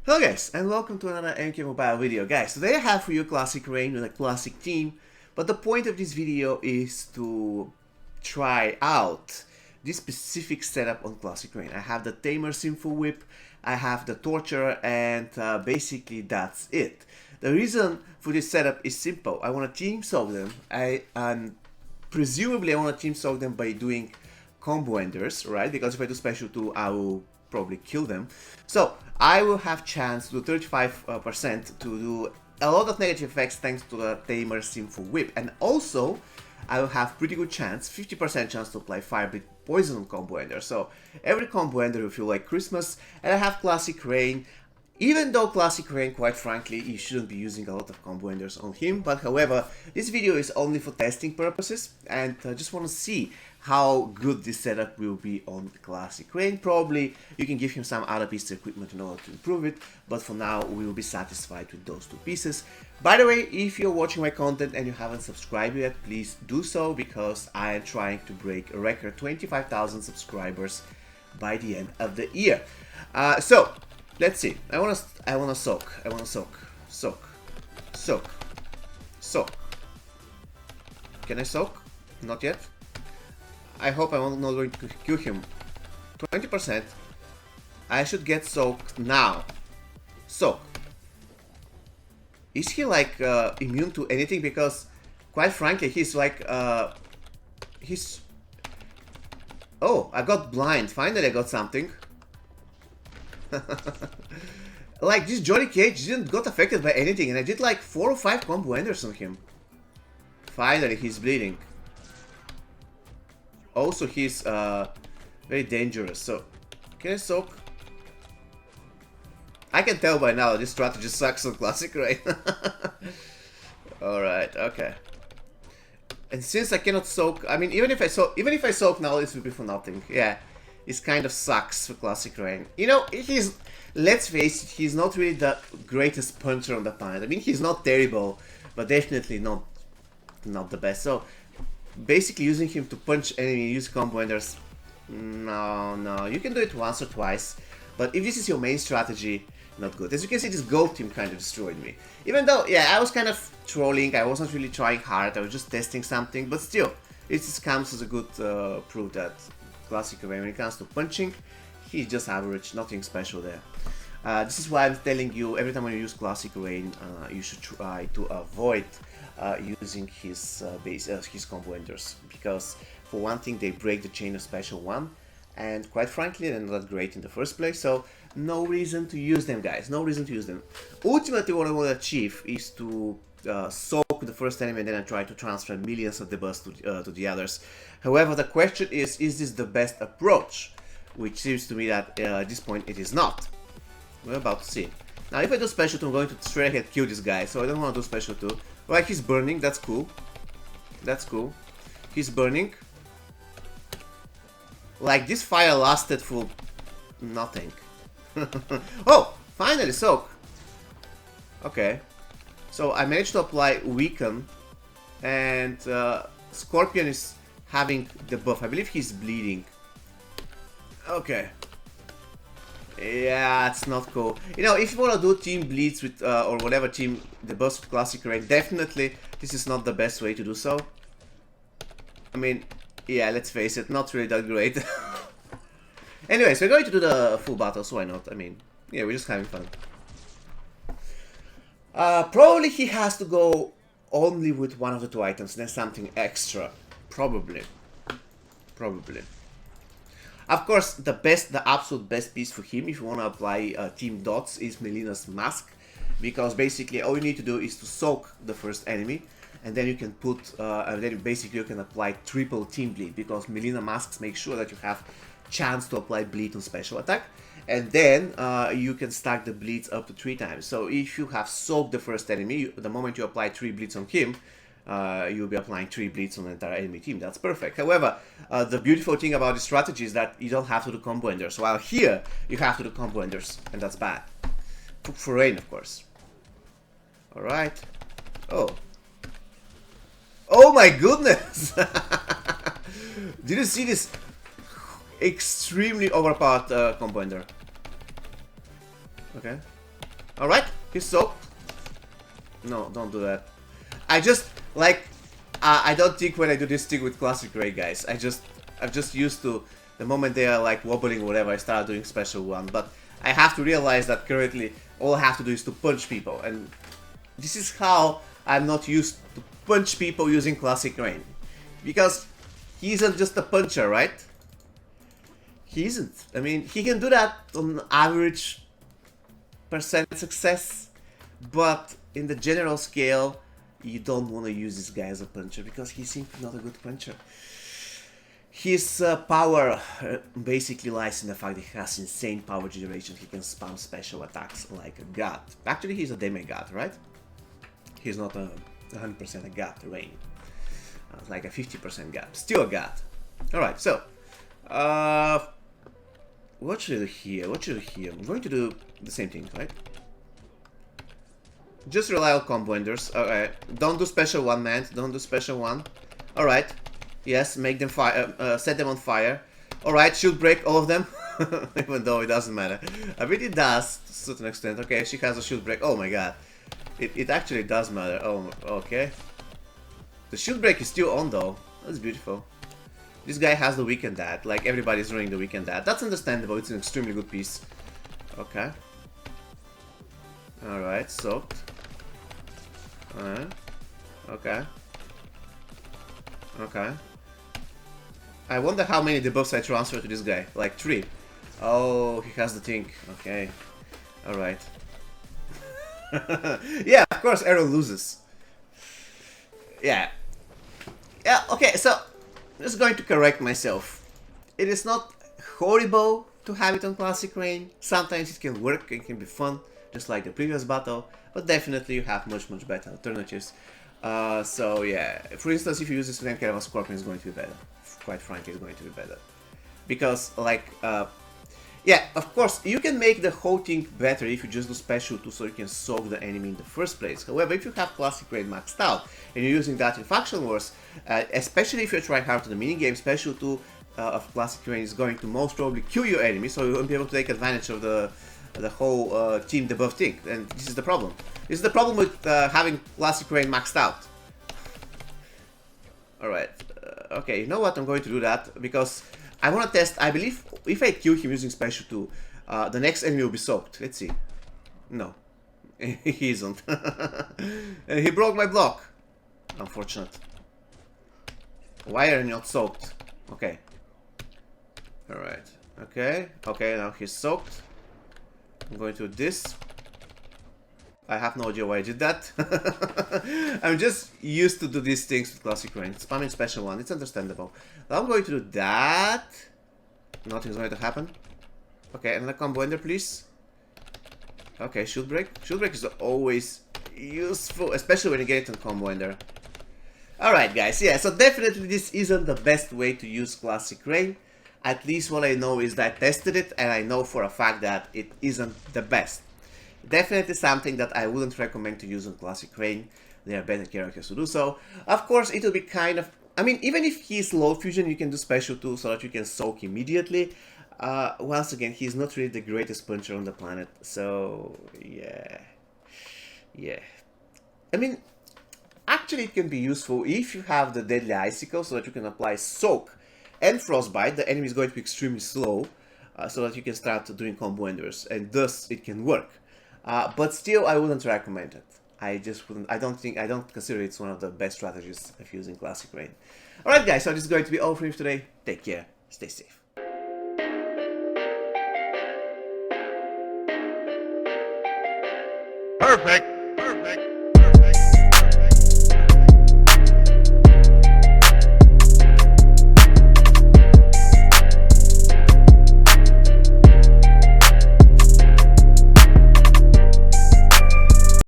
Hello guys, and welcome to another mkmobile video. Guys, today I have for you Klassic Rain with a classic team, but the point of this video is to try out this specific setup on Klassic Rain. I have the Tamer Sinful Whip, I have the Torturer, and basically that's it. The reason for this setup is simple. I want to team soak them, presumably I want to team soak them by doing combo enders, right? Because if I do special 2, I will probably kill them. So I will have chance to do 35% to do a lot of negative effects thanks to the Tamer Sinful Whip. And also I will have pretty good chance, 50% chance to apply Firebreak Poison on combo ender. So every combo ender will feel like Christmas. And I have Klassic Rain. Even though Klassic Rain, quite frankly, you shouldn't be using a lot of combo enders on him, but however, this video is only for testing purposes, and I just want to see how good this setup will be on Klassic Rain. Probably you can give him some other pieces of equipment in order to improve it, but for now we will be satisfied with those two pieces. By the way, if you're watching my content and you haven't subscribed yet, please do so, because I am trying to break a record 25,000 subscribers by the end of the year. So let's see. I wanna soak. Soak. Can I soak? Not yet. I hope I'm not going to kill him. 20%. I should get soaked now. Soak. Is he like immune to anything? Because quite frankly, he's like he's. Oh, I got blind. Finally, I got something. Like, this Johnny Cage didn't got affected by anything, and I did like 4 or 5 combo enders on him. Finally, he's bleeding. Also, he's very dangerous. So, can I soak? I can tell by now this strategy sucks on Klassic Rain. Alright, okay. And since I cannot soak, I mean, even if I soak now, this will be for nothing. Yeah. It kind of sucks for Klassic Rain. You know, let's face it, he's not really the greatest puncher on the planet. I mean, he's not terrible, but definitely not the best. So, basically using him to punch enemy, use combo enders, no. You can do it once or twice, but if this is your main strategy, not good. As you can see, this gold team kind of destroyed me. Even though, yeah, I was kind of trolling, I wasn't really trying hard, I was just testing something, but still, it just comes as a good proof that Klassic Rain, when it comes to punching, he's just average, nothing special there. This is why I'm telling you, every time when you use Klassic Rain, you should try to avoid using his combo enders, because for one thing, they break the chain of special 1, and quite frankly, they're not great in the first place, so no reason to use them, guys, no reason to use them. Ultimately, what I want to achieve is to soak the first enemy and then I try to transfer millions of debuffs to the others. However, the question is this the best approach? Which seems to me that at this point it is not. We're about to see. Now, if I do special 2, I'm going to straight ahead kill this guy, so I don't want to do special 2. Right, he's burning, that's cool. That's cool. He's burning. Like, this fire lasted for nothing. Oh, finally, soak. Okay. So I managed to apply Weaken, and Scorpion is having the buff. I believe he's bleeding. Okay. Yeah, it's not cool. You know, if you want to do team bleeds with, or whatever team, the buffs with Klassic Rain, definitely this is not the best way to do so. I mean, yeah, let's face it, not really that great. Anyways, we're going to do the full battle, so why not? I mean, yeah, we're just having fun. Probably he has to go only with one of the 2 items, then something extra. Probably. Of course, the absolute best piece for him, if you want to apply team dots, is Melina's Mask. Because basically all you need to do is to soak the first enemy, and then you can put, and then basically you can apply triple team bleed, because Melina Masks make sure that you have chance to apply bleed on special attack. And then you can stack the bleeds up to 3 times. So if you have soaked the first enemy, the moment you apply 3 bleeds on him, you'll be applying 3 bleeds on the entire enemy team. That's perfect. However, the beautiful thing about this strategy is that you don't have to do combo enders. While here, you have to do combo enders, and that's bad. For Rain, of course. Alright. Oh. Oh my goodness! Did you see this extremely overpowered combo ender? Okay. Alright, he's soaked. No, don't do that. I just, like, I don't think when I do this thing with Classic Rain, guys. I'm just used to the moment they are like wobbling or whatever, I start doing special one. But I have to realize that currently all I have to do is to punch people. And this is how I'm not used to punch people using Classic Rain. Because he isn't just a puncher, right? He isn't. I mean, he can do that on average percent success, but in the general scale, you don't want to use this guy as a puncher because he's simply not a good puncher. His power basically lies in the fact that he has insane power generation. He can spam special attacks like a god. Actually, he's a demigod, right? He's not a 100% a god, Rain. Like a 50% god. Still a god. Alright, so what should I do here? What should I do here? I'm going to do the same thing, right? Just rely on combo enders. Alright. Don't do special one, man. Don't do special one. Alright. Yes, make them fire. Set them on fire. Alright, shield break all of them. Even though it doesn't matter. I mean, it does to a certain extent. Okay, she has a shield break. Oh my god. It actually does matter. Oh, okay. The shield break is still on though. That's beautiful. This guy has the weekend dad. Like everybody's running the weekend dad. That's understandable. It's an extremely good piece. Okay. Alright, soaked. Alright. Okay. Okay. I wonder how many debuffs I transfer to this guy. Like 3. Oh, he has the thing. Okay. Alright. Yeah, of course Arrow loses. Yeah. Yeah, okay, so I'm just going to correct myself. It is not horrible to have it on Classic Rain. Sometimes it can work, it can be fun, just like the previous battle, but definitely you have much better alternatives. So yeah, for instance, if you use this with Caravan Scorpion, it's going to be better. Quite frankly, it's going to be better. Because, like, yeah, of course, you can make the whole thing better if you just do special 2 so you can soak the enemy in the first place. However, if you have Classic Rain maxed out and you're using that in Faction Wars, especially if you try hard to the minigame, special 2 of Classic Rain is going to most probably kill your enemy, so you won't be able to take advantage of the whole team debuff thing. And this is the problem. This is the problem with having Classic Rain maxed out. Alright, okay, you know what, I'm going to do that because I want to test. I believe if I kill him using special 2, the next enemy will be soaked. Let's see. No, he isn't. And he broke my block. Unfortunate. Why are you not soaked? Okay. Alright. Okay. Okay, now he's soaked. I'm going to do this. I have no idea why I did that. I'm just used to do these things with Classic Rain. Spamming special 1, it's understandable. Now I'm going to do that. Nothing's going to happen. Okay, another combo ender, please. Okay, shield break. Shield break is always useful, especially when you get it on combo ender. Alright guys, yeah, so definitely this isn't the best way to use Classic Rain. At least what I know is that I tested it and I know for a fact that it isn't the best. Definitely something that I wouldn't recommend to use on Classic Rain. There are better characters to do so. Of course, it will be kind of... I mean, even if he's low fusion, you can do special 2 so that you can soak immediately. Once again, he's not really the greatest puncher on the planet. So, yeah. Yeah. I mean, actually it can be useful if you have the Deadly Icicle so that you can apply Soak and Frostbite. The enemy is going to be extremely slow so that you can start doing combo enders, and thus it can work. But still, I wouldn't recommend it. I just wouldn't. I don't consider it's one of the best strategies of using Classic Rain. Alright guys, so this is going to be all for me today. Take care, stay safe. Perfect.